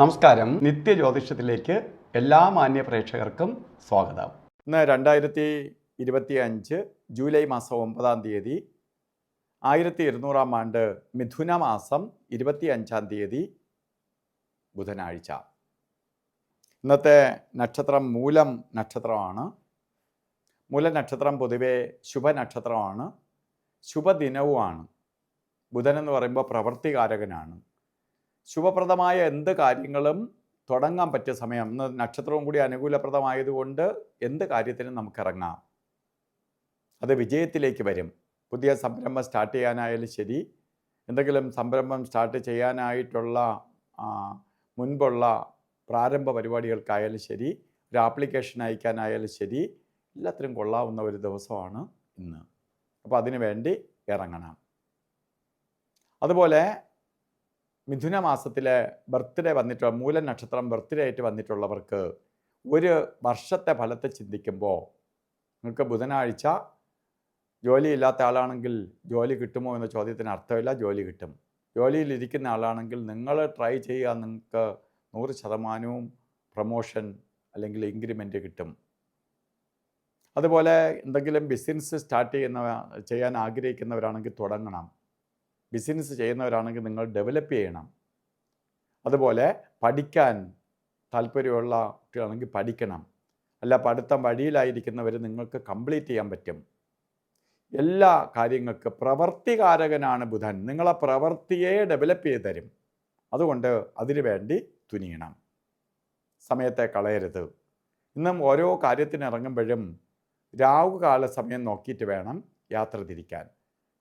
നമസ്കാരം. നിത്യജ്യോതിഷത്തിലേക്ക് എല്ലാ മാന്യ പ്രേക്ഷകർക്കും സ്വാഗതം. ഇന്ന് 2025 ജൂലൈ മാസം 9-ാം തീയതി 1200-ാം ആണ്ട് മിഥുന മാസം 25-ാം തീയതി ബുധനാഴ്ച. ഇന്നത്തെ നക്ഷത്രം മൂലം നക്ഷത്രമാണ്. മൂല നക്ഷത്രം പൊതുവെ ശുഭനക്ഷത്രമാണ്, ശുഭദിനവുമാണ്. ബുധൻ എന്ന് പറയുമ്പോൾ പ്രവൃത്തികാരകനാണ്. ശുഭപ്രദമായ എന്ത് കാര്യങ്ങളും തുടങ്ങാൻ പറ്റിയ സമയം. ഇന്ന് നക്ഷത്രവും കൂടി അനുകൂലപ്രദമായതുകൊണ്ട് എന്ത് കാര്യത്തിനും നമുക്കിറങ്ങാം, അത് വിജയത്തിലേക്ക് വരും. പുതിയ സംരംഭം സ്റ്റാർട്ട് ചെയ്യാനായാലും ശരി, എന്തെങ്കിലും സംരംഭം സ്റ്റാർട്ട് ചെയ്യാനായിട്ടുള്ള മുൻപുള്ള പ്രാരംഭ പരിപാടികൾക്കായാലും ശരി, ഒരു ആപ്ലിക്കേഷൻ അയക്കാനായാലും ശരി, എല്ലാത്തിനും കൊള്ളാവുന്ന ഒരു ദിവസമാണ് ഇന്ന്. അപ്പോൾ അതിനു വേണ്ടി ഇറങ്ങണം. അതുപോലെ മിഥുന മാസത്തിലെ ബർത്ത്ഡേ വന്നിട്ടുള്ള മൂല നക്ഷത്രം ബർത്ത്ഡേ ആയിട്ട് വന്നിട്ടുള്ളവർക്ക് ഒരു വർഷത്തെ ഫലത്തെ ചിന്തിക്കുമ്പോൾ നിങ്ങൾക്ക് ബുധനാഴ്ച ജോലിയില്ലാത്ത ആളാണെങ്കിൽ ജോലി കിട്ടുമോ എന്ന ചോദ്യത്തിന് അർത്ഥമില്ല, ജോലി കിട്ടും. ജോലിയിലിരിക്കുന്ന ആളാണെങ്കിൽ നിങ്ങൾ ട്രൈ ചെയ്യുക, നിങ്ങൾക്ക് 100% പ്രൊമോഷൻ അല്ലെങ്കിൽ ഇൻക്രിമെൻറ്റ് കിട്ടും. അതുപോലെ എന്തെങ്കിലും ബിസിനസ് സ്റ്റാർട്ട് ചെയ്യാൻ ആഗ്രഹിക്കുന്നവരാണെങ്കിൽ തുടങ്ങണം. ബിസിനസ് ചെയ്യുന്നവരാണെങ്കിൽ നിങ്ങൾ ഡെവലപ്പ് ചെയ്യണം. അതുപോലെ പഠിക്കാൻ താല്പര്യമുള്ള കുട്ടികളാണെങ്കിൽ പഠിക്കണം. അല്ല, പഠിത്തം വഴിയിലായിരിക്കുന്നവർ നിങ്ങൾക്ക് കംപ്ലീറ്റ് ചെയ്യാൻ പറ്റും. എല്ലാ കാര്യങ്ങൾക്ക് പ്രവൃത്തികാരകനാണ് ബുധൻ. നിങ്ങളെ പ്രവൃത്തിയെ ഡെവലപ്പ് ചെയ്ത് തരും. അതുകൊണ്ട് അതിനു വേണ്ടി തുനിയണം, സമയത്തെ കളയരുത്. ഇന്നും ഓരോ കാര്യത്തിന് ഇറങ്ങുമ്പോഴും രാവുകാല സമയം നോക്കിയിട്ട് വേണം യാത്ര തിരിക്കാൻ.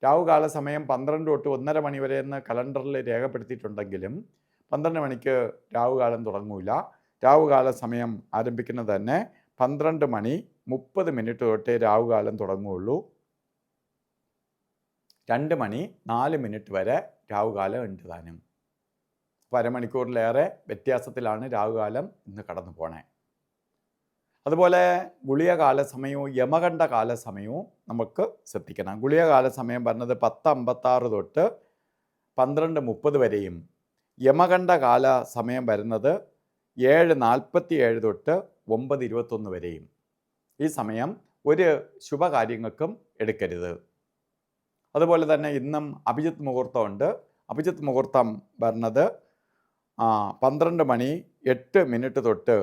രാവുകാല സമയം 12 തൊട്ട് 1:30 മണി വരെ എന്ന് കലണ്ടറിൽ രേഖപ്പെടുത്തിയിട്ടുണ്ടെങ്കിലും 12 മണിക്ക് രാവുകാലം തുടങ്ങൂല. രാവുകാല സമയം ആരംഭിക്കുന്നത് തന്നെ 12:30 തൊട്ടേ രാവുകാലം തുടങ്ങുകയുള്ളൂ. 2:04 വരെ രാവുകാലം ഉണ്ട് താനും. അപ്പോൾ അരമണിക്കൂറിലേറെ വ്യത്യാസത്തിലാണ് രാവുകാലം ഇന്ന് കടന്നു പോണേ. അതുപോലെ ഗുളികകാല സമയവും യമകണ്ഠ കാല സമയവും നമുക്ക് ശ്രദ്ധിക്കണം. ഗുളികകാല സമയം പറഞ്ഞത് 10:56 തൊട്ട് 12:30 വരെയും, യമകണ്ഠ കാല സമയം വരുന്നത് 7:47 തൊട്ട് 9:21 വരെയും. ഈ സമയം ഒരു ശുഭകാര്യങ്ങൾക്കും എടുക്കരുത്. അതുപോലെ തന്നെ ഇന്നും അഭിജിത്ത് മുഹൂർത്തമുണ്ട്. അഭിജിത്ത് മുഹൂർത്തം വരുന്നത് 12:08 തൊട്ട്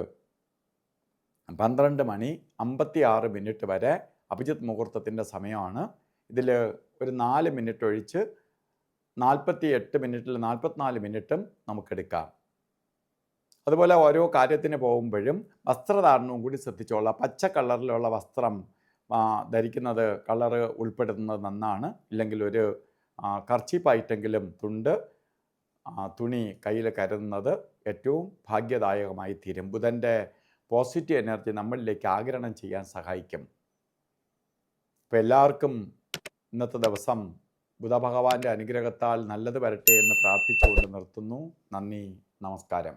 12:56 വരെ അഭിജിത്ത് മുഹൂർത്തത്തിൻ്റെ സമയമാണ്. ഇതിൽ ഒരു 4 മിനിറ്റ് ഒഴിച്ച് 48 മിനിറ്റിൽ 44 മിനിറ്റും നമുക്കെടുക്കാം. അതുപോലെ ഓരോ കാര്യത്തിന് പോകുമ്പോഴും വസ്ത്രധാരണവും കൂടി ശ്രദ്ധിച്ചോളാം. പച്ച കളറിലുള്ള വസ്ത്രം ധരിക്കുന്നത്, കളറ് ഉൾപ്പെടുത്തുന്നത് നന്നാണ്. ഇല്ലെങ്കിൽ ഒരു കർച്ചീപ്പായിട്ടെങ്കിലും തുണി കയ്യിൽ കരുതുന്നത് ഏറ്റവും ഭാഗ്യദായകമായി തീരും. ബുധൻ്റെ പോസിറ്റീവ് എനർജി നമ്മളിലേക്ക് ആഗിരണം ചെയ്യാൻ സഹായിക്കും. അപ്പോൾ എല്ലാവർക്കും ഇന്നത്തെ ദിവസം ബുധഭഗവാന്റെ അനുഗ്രഹത്താൽ നല്ലത് വരട്ടെ എന്ന് പ്രാർത്ഥിച്ചുകൊണ്ട് നിർത്തുന്നു. നന്ദി, നമസ്കാരം.